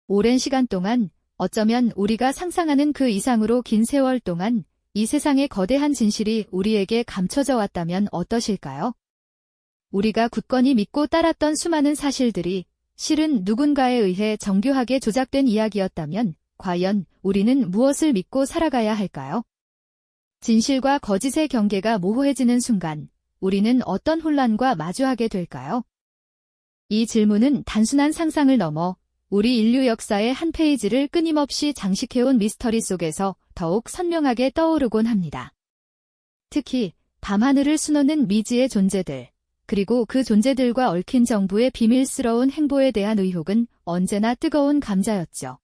오랜 시간 동안 어쩌면 우리가 상상하는 그 이상으로 긴 세월 동안 이 세상의 거대한 진실이 우리에게 감춰져 왔다면 어떠실까요? 우리가 굳건히 믿고 따랐던 수많은 사실들이 실은 누군가에 의해 정교하게 조작된 이야기였다면 과연 우리는 무엇을 믿고 살아가야 할까요? 진실과 거짓의 경계가 모호해지는 순간 우리는 어떤 혼란과 마주하게 될까요? 이 질문은 단순한 상상을 넘어 우리 인류 역사의 한 페이지를 끊임없이 장식해온 미스터리 속에서 더욱 선명하게 떠오르곤 합니다. 특히 밤하늘을 수놓는 미지의 존재들, 그리고 그 존재들과 얽힌 정부의 비밀스러운 행보에 대한 의혹은 언제나 뜨거운 감자였죠.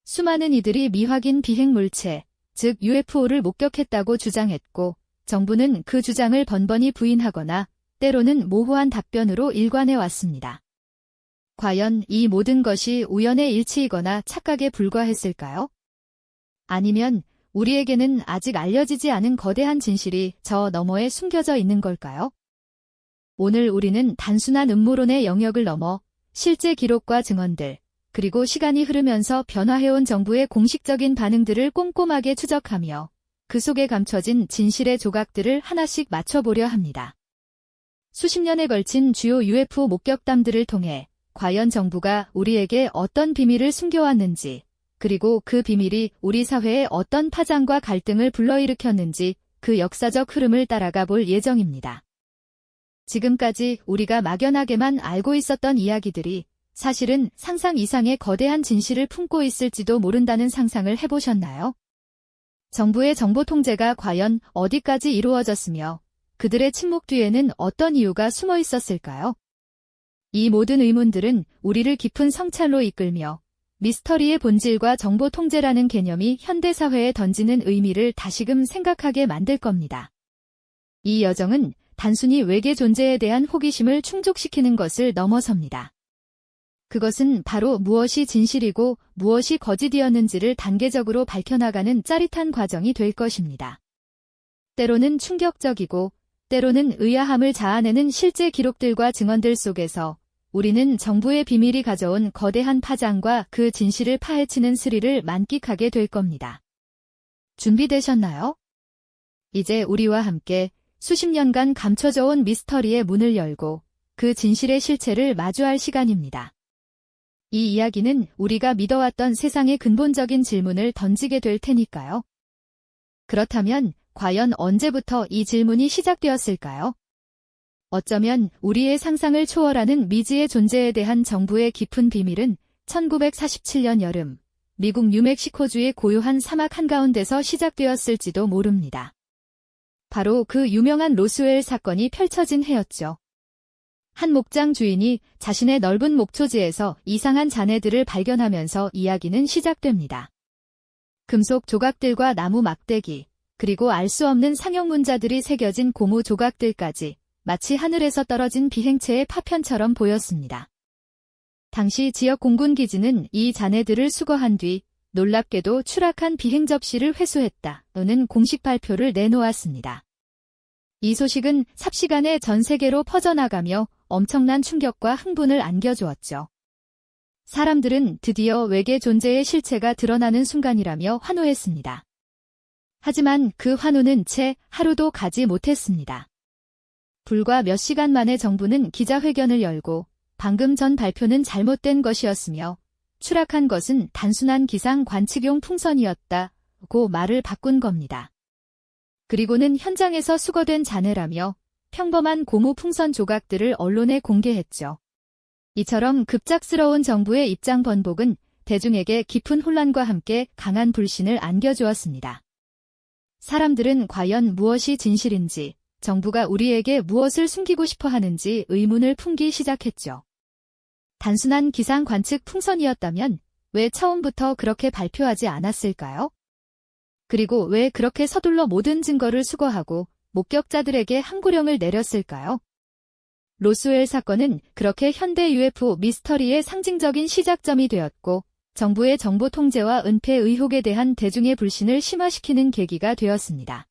수많은 이들이 미확인 비행 물체, 즉 UFO를 목격했다고 주장했고, 정부는 그 주장을 번번이 부인하거나 때로는 모호한 답변으로 일관해 왔습니다. 과연 이 모든 것이 우연의 일치이거나 착각에 불과했을까요? 아니면 우리에게는 아직 알려지지 않은 거대한 진실이 저 너머에 숨겨져 있는 걸까요? 오늘 우리는 단순한 음모론의 영역을 넘어 실제 기록과 증언들, 그리고 시간이 흐르면서 변화해온 정부의 공식적인 반응들을 꼼꼼하게 추적하며 그 속에 감춰진 진실의 조각들을 하나씩 맞춰보려 합니다. 수십 년에 걸친 주요 UFO 목격담들을 통해 과연 정부가 우리에게 어떤 비밀을 숨겨왔는지, 그리고 그 비밀이 우리 사회에 어떤 파장과 갈등을 불러일으켰는지 그 역사적 흐름을 따라가 볼 예정입니다. 지금까지 우리가 막연하게만 알고 있었던 이야기들이 사실은 상상 이상의 거대한 진실을 품고 있을지도 모른다는 상상을 해보셨나요? 정부의 정보 통제가 과연 어디까지 이루어졌으며 그들의 침묵 뒤에는 어떤 이유가 숨어 있었을까요? 이 모든 의문들은 우리를 깊은 성찰로 이끌며 미스터리의 본질과 정보 통제라는 개념이 현대사회에 던지는 의미를 다시금 생각하게 만들 겁니다. 이 여정은 단순히 외계 존재에 대한 호기심을 충족시키는 것을 넘어섭니다. 그것은 바로 무엇이 진실이고 무엇이 거짓이었는지를 단계적으로 밝혀나가는 짜릿한 과정이 될 것입니다. 때로는 충격적이고 때로는 의아함을 자아내는 실제 기록들과 증언들 속에서 우리는 정부의 비밀이 가져온 거대한 파장과 그 진실을 파헤치는 스릴을 만끽하게 될 겁니다. 준비되셨나요? 이제 우리와 함께 수십 년간 감춰져 온 미스터리의 문을 열고 그 진실의 실체를 마주할 시간입니다. 이 이야기는 우리가 믿어왔던 세상의 근본적인 질문을 던지게 될 테니까요. 그렇다면 과연 언제부터 이 질문이 시작되었을까요? 어쩌면 우리의 상상을 초월하는 미지의 존재에 대한 정부의 깊은 비밀은 1947년 여름, 미국 뉴멕시코주의 고요한 사막 한가운데서 시작되었을지도 모릅니다. 바로 그 유명한 로스웰 사건이 펼쳐진 해였죠. 한 목장 주인이 자신의 넓은 목초지에서 이상한 잔해들을 발견하면서 이야기는 시작됩니다. 금속 조각들과 나무 막대기, 그리고 알 수 없는 상형 문자들이 새겨진 고무 조각들까지 마치 하늘에서 떨어진 비행체의 파편처럼 보였습니다. 당시 지역 공군 기지는 이 잔해들을 수거한 뒤 놀랍게도 추락한 비행 접시를 회수했다는 공식 발표를 내놓았습니다. 이 소식은 삽시간에 전 세계로 퍼져나가며 엄청난 충격과 흥분을 안겨주었죠. 사람들은 드디어 외계 존재의 실체가 드러나는 순간이라며 환호했습니다. 하지만 그 환호는 채 하루도 가지 못했습니다. 불과 몇 시간 만에 정부는 기자회견을 열고 방금 전 발표는 잘못된 것이었으며 추락한 것은 단순한 기상 관측용 풍선이었다고 말을 바꾼 겁니다. 그리고는 현장에서 수거된 잔해라며 평범한 고무 풍선 조각들을 언론에 공개했죠. 이처럼 급작스러운 정부의 입장 번복은 대중에게 깊은 혼란과 함께 강한 불신을 안겨주었습니다. 사람들은 과연 무엇이 진실인지, 정부가 우리에게 무엇을 숨기고 싶어 하는지 의문을 품기 시작했죠. 단순한 기상 관측 풍선이었다면 왜 처음부터 그렇게 발표하지 않았을까요? 그리고 왜 그렇게 서둘러 모든 증거를 수거하고 목격자들에게 항고령을 내렸을까요? 로스웰 사건은 그렇게 현대 UFO 미스터리의 상징적인 시작점이 되었고 정부의 정보 통제와 은폐 의혹에 대한 대중의 불신을 심화시키는 계기가 되었습니다.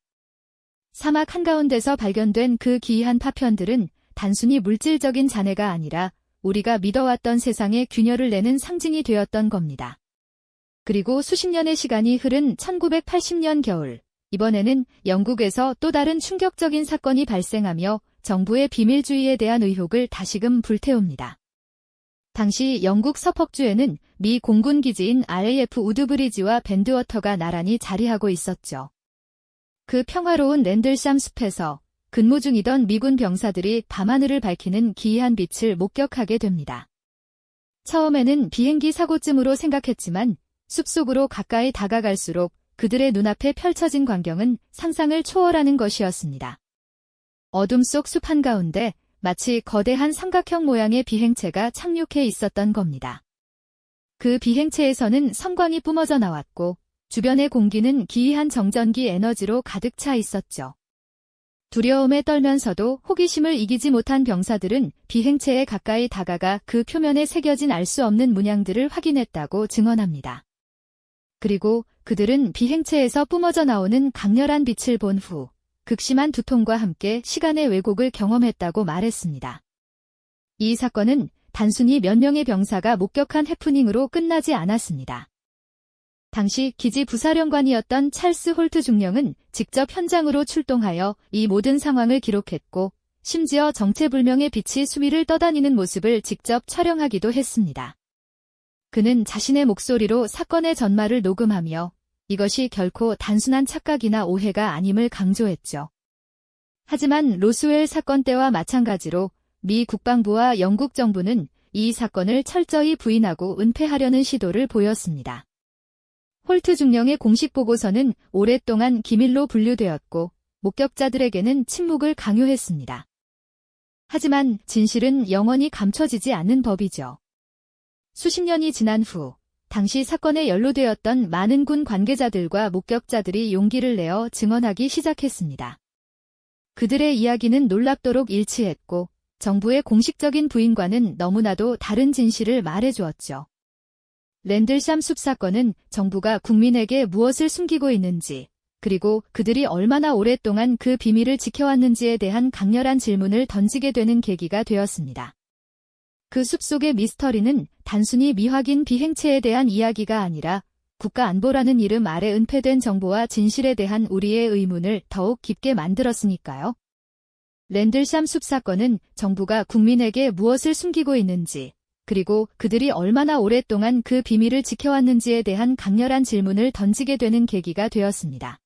사막 한가운데서 발견된 그 기이한 파편들은 단순히 물질적인 잔해가 아니라 우리가 믿어왔던 세상에 균열을 내는 상징이 되었던 겁니다. 그리고 수십 년의 시간이 흐른 1980년 겨울, 이번에는 영국에서 또 다른 충격적인 사건이 발생하며 정부의 비밀주의에 대한 의혹을 다시금 불태웁니다. 당시 영국 서퍽주에는 미 공군 기지인 RAF 우드브리지와 밴드워터가 나란히 자리하고 있었죠. 그 평화로운 랜들샴 숲에서 근무 중이던 미군 병사들이 밤하늘을 밝히는 기이한 빛을 목격하게 됩니다. 처음에는 비행기 사고쯤으로 생각했지만 숲속으로 가까이 다가갈수록 그들의 눈앞에 펼쳐진 광경은 상상을 초월하는 것이었습니다. 어둠 속 숲 한가운데 마치 거대한 삼각형 모양의 비행체가 착륙해 있었던 겁니다. 그 비행체에서는 성광이 뿜어져 나왔고 주변의 공기는 기이한 정전기 에너지로 가득 차 있었죠. 두려움에 떨면서도 호기심을 이기지 못한 병사들은 비행체에 가까이 다가가 그 표면에 새겨진 알 수 없는 문양들을 확인했다고 증언합니다. 그리고 그들은 비행체에서 뿜어져 나오는 강렬한 빛을 본 후 극심한 두통과 함께 시간의 왜곡을 경험했다고 말했습니다. 이 사건은 단순히 몇 명의 병사가 목격한 해프닝으로 끝나지 않았습니다. 당시 기지 부사령관이었던 찰스 홀트 중령은 직접 현장으로 출동하여 이 모든 상황을 기록했고 심지어 정체불명의 빛이 수위를 떠다니는 모습을 직접 촬영하기도 했습니다. 그는 자신의 목소리로 사건의 전말을 녹음하며 이것이 결코 단순한 착각이나 오해가 아님을 강조했죠. 하지만 로스웰 사건 때와 마찬가지로 미 국방부와 영국 정부는 이 사건을 철저히 부인하고 은폐하려는 시도를 보였습니다. 홀트 중령의 공식 보고서는 오랫동안 기밀로 분류되었고 목격자들에게는 침묵을 강요했습니다. 하지만 진실은 영원히 감춰지지 않는 법이죠. 수십 년이 지난 후 당시 사건에 연루되었던 많은 군 관계자들과 목격자들이 용기를 내어 증언하기 시작했습니다. 그들의 이야기는 놀랍도록 일치했고 정부의 공식적인 부인과는 너무나도 다른 진실을 말해주었죠. 랜들샴 숲 사건은 정부가 국민에게 무엇을 숨기고 있는지, 그리고 그들이 얼마나 오랫동안 그 비밀을 지켜왔는지에 대한 강렬한 질문을 던지게 되는 계기가 되었습니다. 그 숲속의 미스터리는 단순히 미확인 비행체에 대한 이야기가 아니라 국가안보라는 이름 아래 은폐된 정보와 진실에 대한 우리의 의문을 더욱 깊게 만들었으니까요. 랜들샴 숲 사건은 정부가 국민에게 무엇을 숨기고 있는지, 그리고 그들이 얼마나 오랫동안 그 비밀을 지켜왔는지에 대한 강렬한 질문을 던지게 되는 계기가 되었습니다.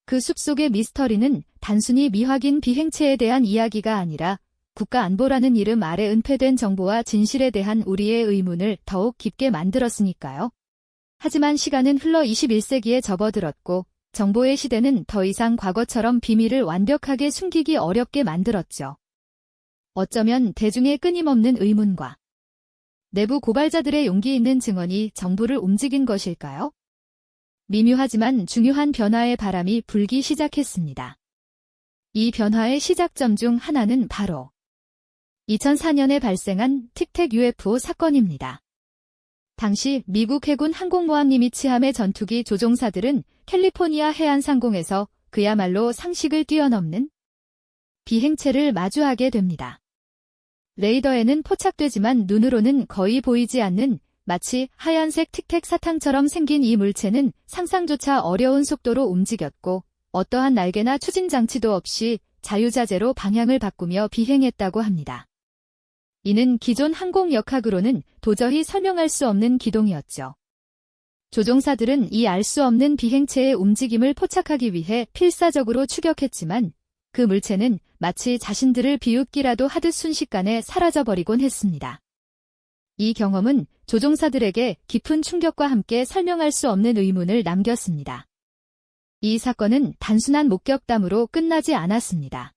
그 숲속의 미스터리는 단순히 미확인 비행체에 대한 이야기가 아니라 국가안보라는 이름 아래 은폐된 정보와 진실에 대한 우리의 의문을 더욱 깊게 만들었으니까요. 하지만 시간은 흘러 21세기에 접어들었고 정보의 시대는 더 이상 과거처럼 비밀을 완벽하게 숨기기 어렵게 만들었죠. 어쩌면 대중의 끊임없는 의문과 내부 고발자들의 용기 있는 증언이 정부를 움직인 것일까요? 미묘하지만 중요한 변화의 바람이 불기 시작했습니다. 이 변화의 시작점 중 하나는 바로 2004년에 발생한 틱택 UFO 사건입니다. 당시 미국 해군 항공모함 니미츠함의 전투기 조종사들은 캘리포니아 해안상공에서 그야말로 상식을 뛰어넘는 비행체를 마주하게 됩니다. 레이더에는 포착되지만 눈으로는 거의 보이지 않는 마치 하얀색 틱택 사탕처럼 생긴 이 물체는 상상조차 어려운 속도로 움직였고 어떠한 날개나 추진 장치도 없이 자유자재로 방향을 바꾸며 비행했다고 합니다. 이는 기존 항공 역학으로는 도저히 설명할 수 없는 기동이었죠. 조종사들은 이 알 수 없는 비행체의 움직임을 포착하기 위해 필사적으로 추격했지만 그 물체는 마치 자신들을 비웃기라도 하듯 순식간에 사라져버리곤 했습니다. 이 경험은 조종사들에게 깊은 충격과 함께 설명할 수 없는 의문을 남겼습니다. 이 사건은 단순한 목격담으로 끝나지 않았습니다.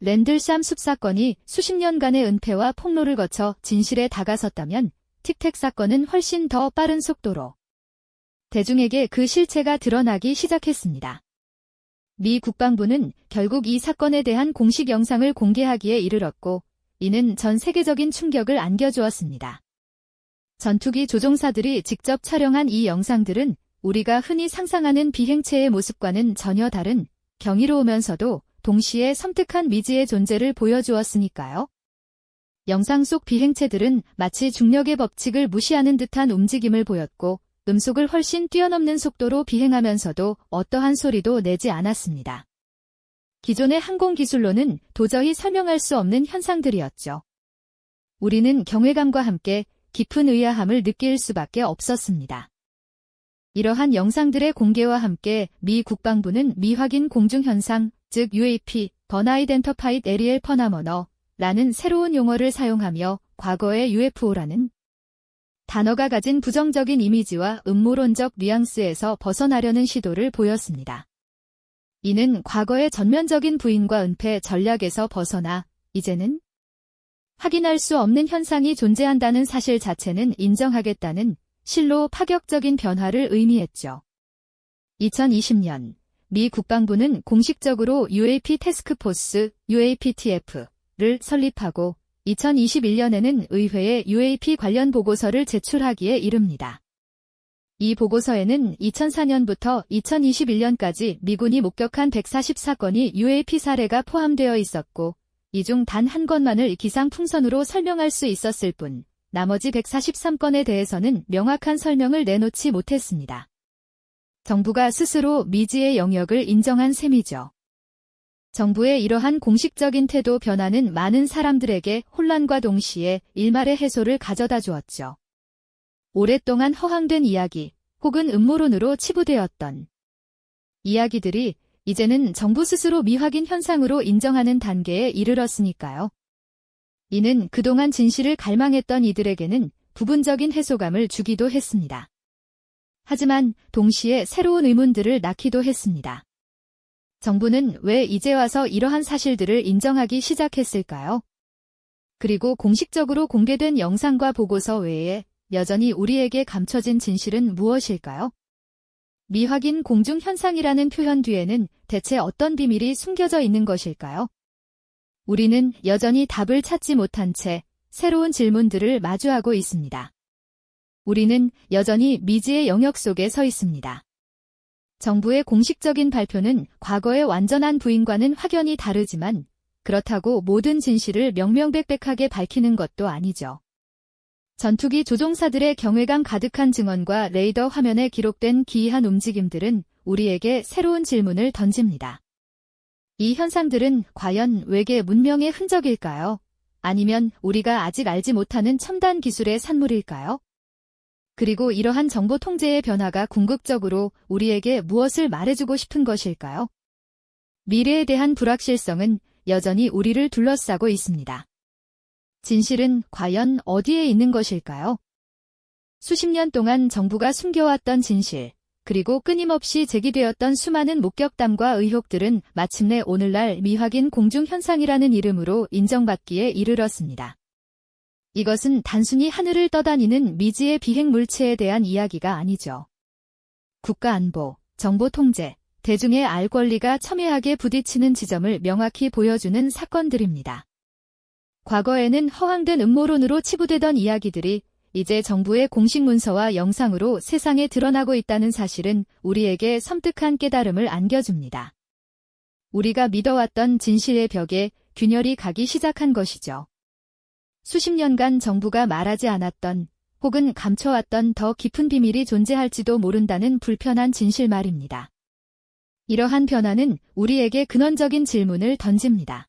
랜들샴 숲 사건이 수십 년간의 은폐와 폭로를 거쳐 진실에 다가섰다면 틱택 사건은 훨씬 더 빠른 속도로 대중에게 그 실체가 드러나기 시작했습니다. 미 국방부는 결국 이 사건에 대한 공식 영상을 공개하기에 이르렀고 이는 전 세계적인 충격을 안겨주었습니다. 전투기 조종사들이 직접 촬영한 이 영상들은 우리가 흔히 상상하는 비행체의 모습과는 전혀 다른 경이로우면서도 동시에 섬뜩한 미지의 존재를 보여주었으니까요. 영상 속 비행체들은 마치 중력의 법칙을 무시하는 듯한 움직임을 보였고 음속을 훨씬 뛰어넘는 속도로 비행하면서도 어떠한 소리도 내지 않았습니다. 기존의 항공기술로는 도저히 설명할 수 없는 현상들이었죠. 우리는 경외감과 함께 깊은 의아함을 느낄 수밖에 없었습니다. 이러한 영상들의 공개와 함께 미 국방부는 미확인 공중현상, 즉 UAP, Unidentified Aerial Phenomena라는 새로운 용어를 사용하며 과거의 UFO라는 단어가 가진 부정적인 이미지와 음모론적 뉘앙스에서 벗어나려는 시도를 보였습니다. 이는 과거의 전면적인 부인과 은폐 전략에서 벗어나 이제는 확인할 수 없는 현상이 존재한다는 사실 자체는 인정하겠다는 실로 파격적인 변화를 의미했죠. 2020년 미 국방부는 공식적으로 UAP 태스크포스 UAPTF를 설립하고 2021년에는 의회에 UAP 관련 보고서를 제출하기에 이릅니다. 이 보고서에는 2004년부터 2021년까지 미군이 목격한 144건의 UAP 사례가 포함되어 있었고 이 중 단 한 건만을 기상풍선으로 설명할 수 있었을 뿐 나머지 143건에 대해서는 명확한 설명을 내놓지 못했습니다. 정부가 스스로 미지의 영역을 인정한 셈이죠. 정부의 이러한 공식적인 태도 변화는 많은 사람들에게 혼란과 동시에 일말의 해소를 가져다 주었죠. 오랫동안 허황된 이야기 혹은 음모론으로 치부되었던 이야기들이 이제는 정부 스스로 미확인 현상으로 인정하는 단계에 이르렀으니까요. 이는 그동안 진실을 갈망했던 이들에게는 부분적인 해소감을 주기도 했습니다. 하지만 동시에 새로운 의문들을 낳기도 했습니다. 정부는 왜 이제 와서 이러한 사실들을 인정하기 시작했을까요? 그리고 공식적으로 공개된 영상과 보고서 외에 여전히 우리에게 감춰진 진실은 무엇일까요? 미확인 공중현상이라는 표현 뒤에는 대체 어떤 비밀이 숨겨져 있는 것일까요? 우리는 여전히 답을 찾지 못한 채 새로운 질문들을 마주하고 있습니다. 우리는 여전히 미지의 영역 속에 서 있습니다. 정부의 공식적인 발표는 과거의 완전한 부인과는 확연히 다르지만 그렇다고 모든 진실을 명명백백하게 밝히는 것도 아니죠. 전투기 조종사들의 경외감 가득한 증언과 레이더 화면에 기록된 기이한 움직임들은 우리에게 새로운 질문을 던집니다. 이 현상들은 과연 외계 문명의 흔적일까요? 아니면 우리가 아직 알지 못하는 첨단 기술의 산물일까요? 그리고 이러한 정보 통제의 변화가 궁극적으로 우리에게 무엇을 말해주고 싶은 것일까요? 미래에 대한 불확실성은 여전히 우리를 둘러싸고 있습니다. 진실은 과연 어디에 있는 것일까요? 수십 년 동안 정부가 숨겨왔던 진실, 그리고 끊임없이 제기되었던 수많은 목격담과 의혹들은 마침내 오늘날 미확인 공중현상이라는 이름으로 인정받기에 이르렀습니다. 이것은 단순히 하늘을 떠다니는 미지의 비행 물체에 대한 이야기가 아니죠. 국가안보, 정보 통제, 대중의 알 권리가 첨예하게 부딪히는 지점을 명확히 보여주는 사건들입니다. 과거에는 허황된 음모론으로 치부되던 이야기들이 이제 정부의 공식 문서와 영상으로 세상에 드러나고 있다는 사실은 우리에게 섬뜩한 깨달음을 안겨줍니다. 우리가 믿어왔던 진실의 벽에 균열이 가기 시작한 것이죠. 수십 년간 정부가 말하지 않았던 혹은 감춰왔던 더 깊은 비밀이 존재할지도 모른다는 불편한 진실 말입니다. 이러한 변화는 우리에게 근원적인 질문을 던집니다.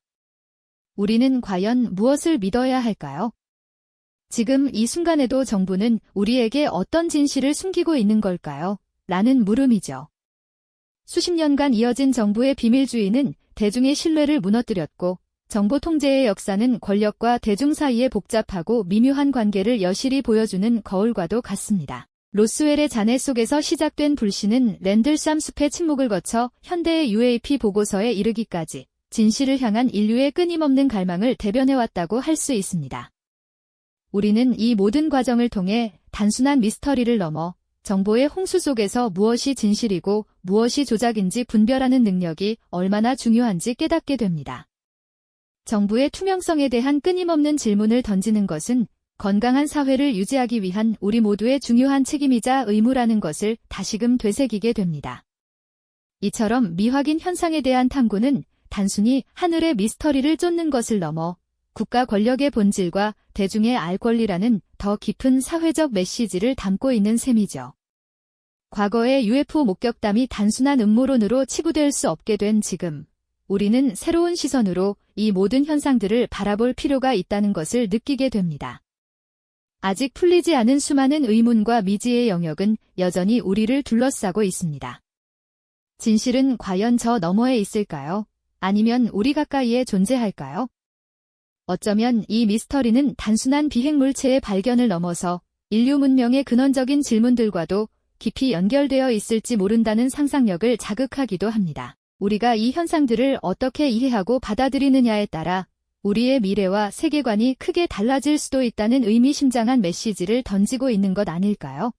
우리는 과연 무엇을 믿어야 할까요? 지금 이 순간에도 정부는 우리에게 어떤 진실을 숨기고 있는 걸까요? 라는 물음이죠. 수십 년간 이어진 정부의 비밀주의는 대중의 신뢰를 무너뜨렸고 정보 통제의 역사는 권력과 대중 사이의 복잡하고 미묘한 관계를 여실히 보여주는 거울과도 같습니다. 로스웰의 잔해 속에서 시작된 불신은 랜들쌈 숲의 침묵을 거쳐 현대의 UAP 보고서에 이르기까지 진실을 향한 인류의 끊임없는 갈망을 대변해왔다고 할 수 있습니다. 우리는 이 모든 과정을 통해 단순한 미스터리를 넘어 정보의 홍수 속에서 무엇이 진실이고 무엇이 조작인지 분별하는 능력이 얼마나 중요한지 깨닫게 됩니다. 정부의 투명성에 대한 끊임없는 질문을 던지는 것은 건강한 사회를 유지하기 위한 우리 모두의 중요한 책임이자 의무라는 것을 다시금 되새기게 됩니다. 이처럼 미확인 현상에 대한 탐구는 단순히 하늘의 미스터리를 쫓는 것을 넘어 국가 권력의 본질과 대중의 알 권리라는 더 깊은 사회적 메시지를 담고 있는 셈이죠. 과거의 UFO 목격담이 단순한 음모론으로 치부될 수 없게 된 지금, 우리는 새로운 시선으로 이 모든 현상들을 바라볼 필요가 있다는 것을 느끼게 됩니다. 아직 풀리지 않은 수많은 의문과 미지의 영역은 여전히 우리를 둘러싸고 있습니다. 진실은 과연 저 너머에 있을까요? 아니면 우리 가까이에 존재할까요? 어쩌면 이 미스터리는 단순한 비행물체의 발견을 넘어서 인류 문명의 근원적인 질문들과도 깊이 연결되어 있을지 모른다는 상상력을 자극하기도 합니다. 우리가 이 현상들을 어떻게 이해하고 받아들이느냐에 따라 우리의 미래와 세계관이 크게 달라질 수도 있다는 의미심장한 메시지를 던지고 있는 것 아닐까요?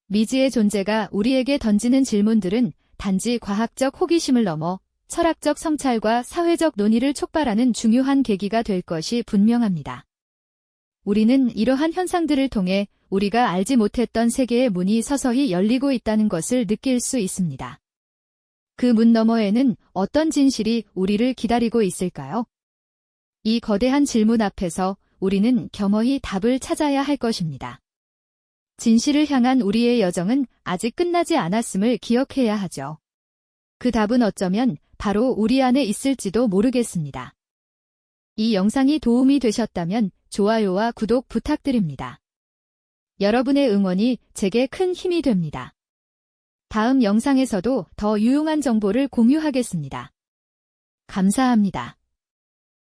미지의 존재가 우리에게 던지는 질문들은 단지 과학적 호기심을 넘어 철학적 성찰과 사회적 논의를 촉발하는 중요한 계기가 될 것이 분명합니다. 우리는 이러한 현상들을 통해 우리가 알지 못했던 세계의 문이 서서히 열리고 있다는 것을 느낄 수 있습니다. 그 문 너머에는 어떤 진실이 우리를 기다리고 있을까요? 이 거대한 질문 앞에서 우리는 겸허히 답을 찾아야 할 것입니다. 진실을 향한 우리의 여정은 아직 끝나지 않았음을 기억해야 하죠. 그 답은 어쩌면 바로 우리 안에 있을지도 모르겠습니다. 이 영상이 도움이 되셨다면 좋아요와 구독 부탁드립니다. 여러분의 응원이 제게 큰 힘이 됩니다. 다음 영상에서도 더 유용한 정보를 공유하겠습니다. 감사합니다.